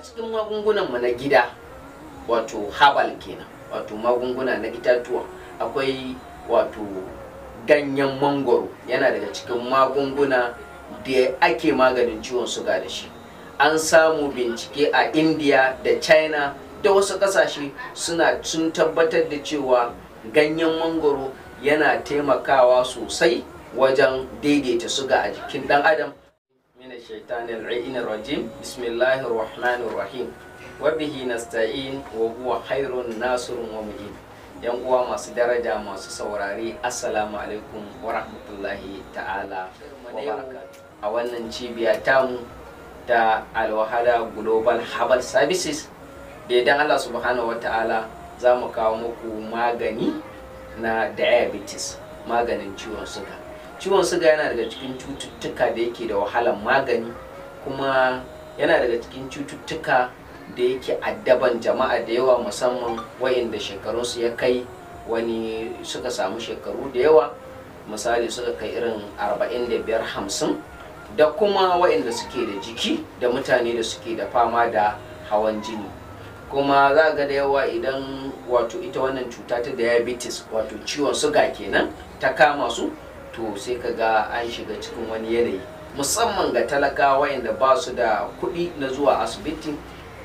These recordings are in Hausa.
cikin magungunanmu na gida, wato herbal kenan, wato magunguna na itatuwa, akwai wato ganyen mangoro. Yana daga cikin magunguna da ake maganin ciwon suga da shi. An samu bincike a India da China da wasu kasashe sun tabbatar da cewa ganyen mangoro yana taimakawa sosai wajen daidaita suga a jikin dan adam. Mina shaitanir rajim. Bismillahir rahmanir rahim. Wa bihi nasta'in wa huwa khairun nasirun wa mu'in. Yan uwa masu daraja, masu saurare, assalamu alaikum wa rahmatullahi ta'ala wa barakatuh. A wannan cibiya tamu ta Al-WAHDA Global Herbal Services, da idan Allah subhanahu wa ta'ala za mu kawo muku magani na diabetes, maganin ciwon suga. Ciwon suga yana daga cikin cututtuka da yake da wahalar magani, kuma yana daga cikin cututtuka da yake addaban jama'a da yawa, musamman wayanda shekarunsu ya kai, wani suka samu shekaru da yawa, misali suka kai irin 45-50, da kuma wayanda suke da jiki, da mutane da suke da fama da hawan jini. Kuma za ga da yawa idan wato ita wannan cuta ta diabetes, wato ciwon suga kenan, ta kama su, to sai ka ga an shiga cikin wani yanayi, musamman ga talakawa wayanda ba su da kuɗi na zuwa asibiti,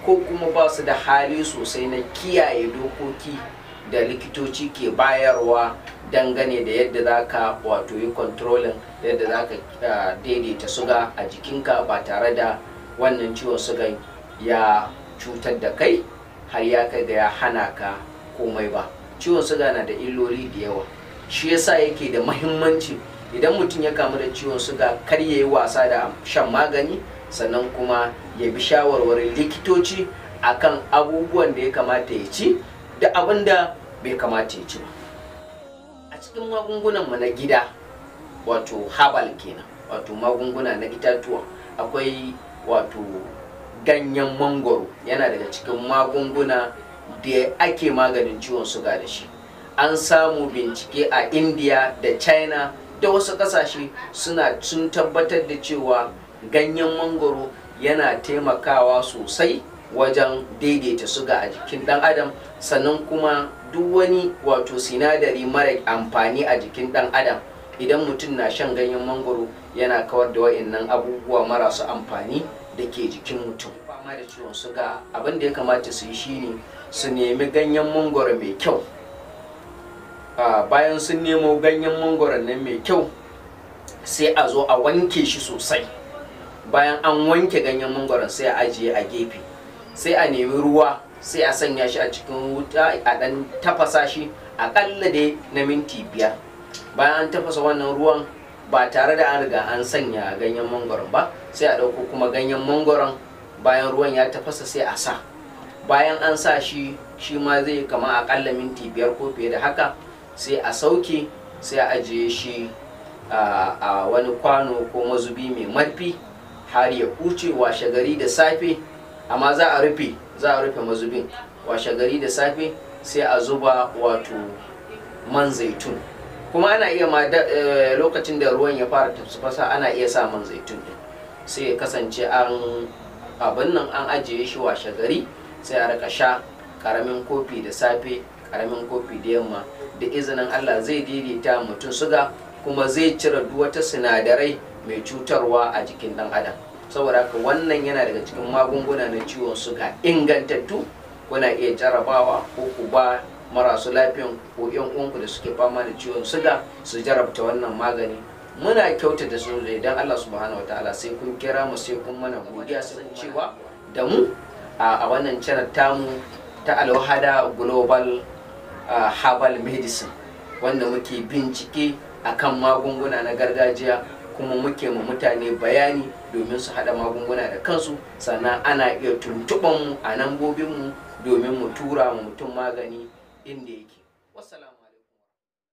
ko kuma ba su da hali sosai na kiyaye dokoki da likitoci ke bayarwa dangane da yadda za ka wato yi controlling, yadda za ka daidaita suga a jikinka ba tare da wannan ciwon sugan ya cutar da kai har ya kai ga ya hana ka komai ba. Ciwon suga na da illoli da yawa, shi yasa yake da mahimmanci idan mutum ya kamu da ciwon suga kar ya yi wasa da shan magani, sannan kuma ya bi shawarwarin likitoci akan abubuwan da ya kamata ya ci da abin da bai kamata ya ci ba. A cikin magungunanmu na gida, wato herbal kenan, wato magunguna na itatuwa, akwai wato ganyen mangoro. Yana daga cikin magunguna da ake maganin ciwon suga da shi. An samu bincike a India da China da wasu kasashe sun tabbatar da cewa ganyen mangoro yana taimakawa sosai wajen daidaita suga a jikin dan adam, sannan kuma duk wani wato sinadari mara amfani a jikin dan adam, idan mutum na shan ganyen mangoro yana kawar da wa'annan abubuwa marasu amfani da ke jikin mutum. Fama da ciwon suga, abin da ya kamata su yi shine su nemi ganyen mangoro mai kyau. Bayan sun nemo ganyen mangoron nan mai kyau, sai a zo a wanke shi sosai. Bayan an wanke ganyen mangoron sai a ajiye a gefe, sai a nemi ruwa, sai a sanya shi a cikin wuta, a dan tafasa shi akalla dai na minti 5. Bayan an tafasa wannan ruwan ba tare da an riga an sanya ganyen mangoron ba, sai a ɗauko kuma ganyen mangoron, bayan ruwan ya tafasa sai a sa. Bayan an sa shi, shi ma zai kama akalla minti 5 ko fiye da haka, sai a sauke, sai a ajiye shi a wani kwano ko mazubi mai marfi har ya huce. Washe gari da safe, amma za a rufe mazubin. Washe gari da safe sai a zuba wato man zaitun, kuma ana iya ma lokacin da ruwan ya fara tafasa ana iya sa man zaitun din, sai ya kasance abin nan an ajiye shi. washe gari sai a rika sha, karamin kofi da safe, karamin kofi da yamma. Da izinin Allah zai daidaita mutum suga, kuma zai cire duk wata sinadarai mai cutarwa a jikin dan adam. Saboda haka wannan yana daga cikin magunguna na ciwon suga ingantattu. Kuna iya jarabawa, ko ku ba marasu lafiyan ko yan uwanku da suke fama da ciwon suga su jarabta wannan magani. Muna kyautata su da idan Allah subhanahu wataala sai kun kira mu, sai kun mana godiya, sai cewa da mu a wannan channel tamu ta Al-WAHDA Global Herbal Medicine, wanda muke bincike akan magunguna na gargajiya, kuma muke ma mutane bayani domin su hada magunguna da kansu. Sannan ana iya tuntuban mu a nambobin mu domin mu tura mu mutum magani inda yake. Wassalamu.